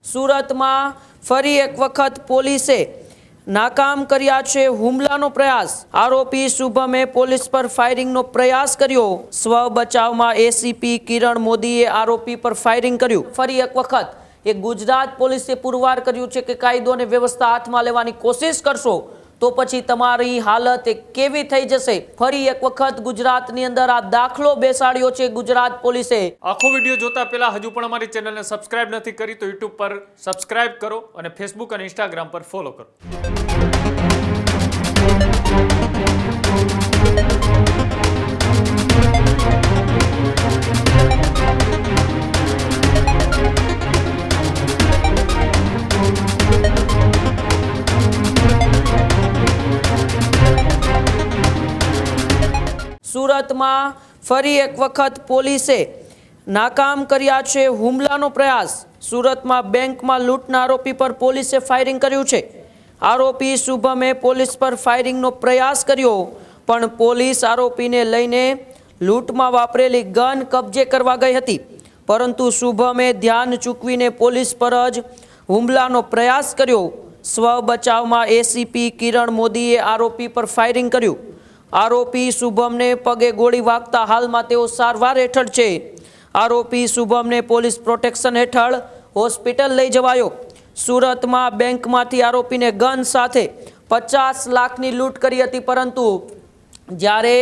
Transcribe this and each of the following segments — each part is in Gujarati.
સુરતમાં ફરી એક વખત પોલીસે નાકામ કર્યા છે હુમલાનો પ્રયાસ। આરોપી શુભમે પોલીસ પર ફાયરિંગનો પ્રયાસ કર્યો। સ્વ બચાવમાં એસીપી કિરણ મોદીએ આરોપી પર ફાયરિંગ કર્યું। ફરી એક વખત ગુજરાત પોલીસે પુરવાર કર્યું છે કે કાયદો અને વ્યવસ્થા હાથમાં લેવાની કોશિશ કરશો તો પછી તમારી હાલત કેવી થઈ જશે। ફરી એક વખત ગુજરાતની અંદર આ દાખલો બેસાડ્યો છે ગુજરાત પોલીસે। આખો વિડિયો જોતા પહેલા હજુ પણ અમારી ચેનલને સબસ્ક્રાઇબ નથી કરી તો YouTube પર સબસ્ક્રાઇબ કરો અને Facebook અને Instagram પર ફોલો કરો। સુરતમાં ફરી એક વખત પોલીસે નાકામ કર્યા છે હુમલાનો પ્રયાસ। સુરતમાં બેંકમાં લૂંટના આરોપી પર પોલીસે ફાયરિંગ કર્યું છે। આરોપી શુભમે પોલીસ પર ફાયરિંગનો પ્રયાસ કર્યો પણ પોલીસ આરોપીને લઈને લૂંટમાં વાપરેલી ગન કબજે કરવા ગઈ હતી, પરંતુ શુભમે ધ્યાન ચૂકવીને પોલીસ પર જ હુમલાનો પ્રયાસ કર્યો। સ્વ બચાવમાં એસીપી કિરણ મોદીએ આરોપી પર ફાયરિંગ કર્યું। આરોપી શુભમને પગે ગોળી વાગતા હાલમાં તેઓ સારવાર હેઠળ છે। આરોપી શુભમને પોલીસ પ્રોટેક્શન હેઠળ હોસ્પિટલ લઈ જવાયો। સુરતમાં બેંકમાંથી આરોપીને ગન સાથે 50 લાખની લૂંટ કરી હતી, પરંતુ જ્યારે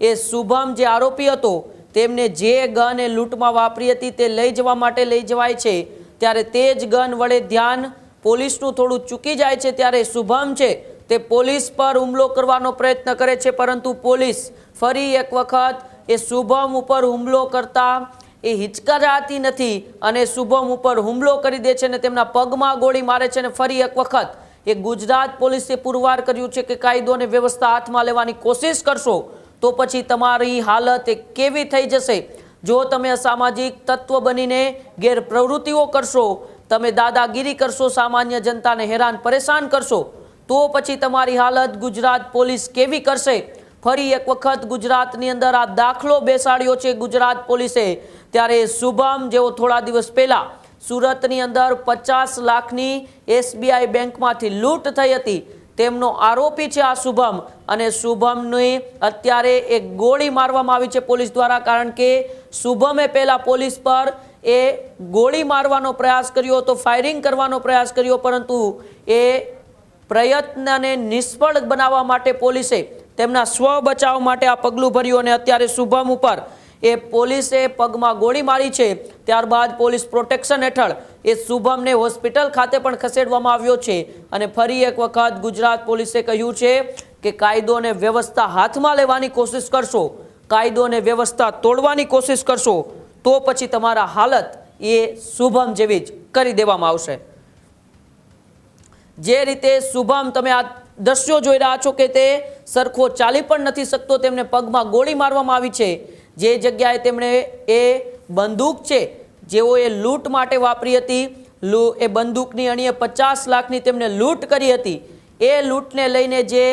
એ શુભમ જે આરોપી હતો તેમને જે ગન એ લૂંટમાં વાપરી હતી તે લઈ જવા માટે લઈ જવાય છે ત્યારે તે જ ગન વડે ધ્યાન પોલીસનું થોડું ચૂકી જાય છે। ત્યારે શુભમ છે તે પોલીસ પર હુમલો કરવાનો પ્રયત્ન કરે છે, પરંતુ પોલીસ ફરી એક વખત એ શુભમ ઉપર હુમલો કરતા એ હિચકચાતી નથી અને શુભમ ઉપર હુમલો કરી દે છે અને તેમના પગમાં ગોળી મારે છે। અને ફરી એક વખત ગુજરાત પોલીસે પુરવાર કર્યું છે કે કાયદો અને વ્યવસ્થા હાથમાં લેવાની કોશિશ કરશો તો પછી તમારી હાલત કેવી થઈ જશે। જો તમે અસામાજિક તત્વ બનીને ગેરપ્રવૃત્તિઓ કરશો, તમે દાદાગીરી કરશો, સામાન્ય જનતાને હેરાન પરેશાન કરશો તો પછી તમારી હાલત ગુજરાત પોલીસ કેવી કરશે। ફરી એક વખત ગુજરાતની અંદર આ દાખલો બેસાડ્યો છે ગુજરાત પોલીસે। ત્યારે શુભમ જેઓ થોડા દિવસ પહેલા સુરતની અંદર 50 લાખની SBI બેંકમાંથી લૂંટ થઈ હતી તેમનો આરોપી છે આ શુભમ, અને શુભમની અત્યારે એક ગોળી મારવામાં આવી છે પોલીસ દ્વારા, કારણ કે શુભમે પહેલા પોલીસ પર એ ગોળી મારવાનો પ્રયાસ કર્યો હતો, ફાયરિંગ કરવાનો પ્રયાસ કર્યો, પરંતુ એ પ્રયત્નને નિષ્ફળ બનાવવા માટે પોલીસે તેમના સ્વ બચાવ માટે આ પગલું ભર્યું અને અત્યારે શુભમ ઉપર એ પોલીસે પગમાં ગોળી મારી છે। ત્યારબાદ પોલીસ પ્રોટેક્શન હેઠળ એ શુભમને હોસ્પિટલ ખાતે પણ ખસેડવામાં આવ્યો છે। અને ફરી એક વખત ગુજરાત પોલીસે કહ્યું છે કે કાયદો અને વ્યવસ્થા હાથમાં લેવાની કોશિશ કરશો, કાયદો અને વ્યવસ્થા તોડવાની કોશિશ કરશો તો પછી તમારા હાલત એ શુભમ જેવી જ કરી દેવામાં આવશે। જે રીતે શુભમ તમે આ દ્રશ્યો જોઈ રહ્યા છો કે તે સરખો ચાલી પણ નથી શકતો, તેમને પગમાં ગોળી મારવામાં આવી છે। જે જગ્યાએ તેમણે એ બંદૂક છે જેઓ એ લૂંટ માટે વાપરી હતી, એ બંદૂકની અણીએ 50 લાખની તેમને લૂંટ કરી હતી, એ લૂંટને લઈને જે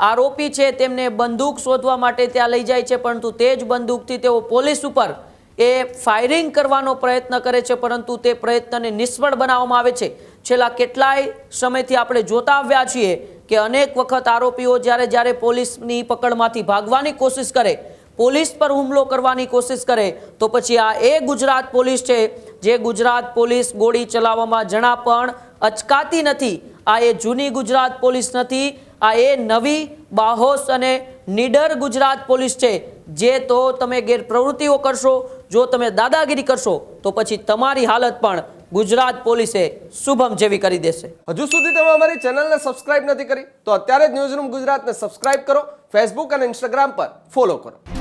આરોપી છે તેમને બંદૂક શોધવા માટે ત્યાં લઈ જાય છે, પરંતુ તે જ બંદૂકથી તેઓ પોલીસ ઉપર એ ફાયરિંગ કરવાનો પ્રયત્ન કરે છે, પરંતુ તે પ્રયત્નને નિષ્ફળ બનાવવામાં આવે છે। છેલ્લા કેટલાય સમયથી આપણે જોતા આવ્યા છીએ કે અનેક વખત આરોપીઓ જ્યારે પોલીસની પકડમાંથી ભાગવાની કોશિશ કરે, પોલીસ પર હુમલો કરવાની કોશિશ કરે તો પછી આ એ ગુજરાત પોલીસ છે જે ગુજરાત પોલીસ ગોળી ચલાવવામાં જણા પણ અચકાતી નથી। આ એ જૂની ગુજરાત પોલીસ નથી, આ એ નવી બાહોશ અને નીડર ગુજરાત પોલીસ છે। જે તો તમે ગેરપ્રવૃત્તિઓ કરશો, જો તમે દાદાગીરી કરશો તો પછી તમારી હાલત પણ ગુજરાત પોલીસે શુભમ જેવી કરી દેશે। હજુ સુધી તમે અમારી ચેનલને સબસ્ક્રાઇબ નથી કરી તો અત્યારે જ ન્યૂઝરૂમ ગુજરાતને સબસ્ક્રાઇબ કરો, Facebook અને Instagram પર ફોલો કરો।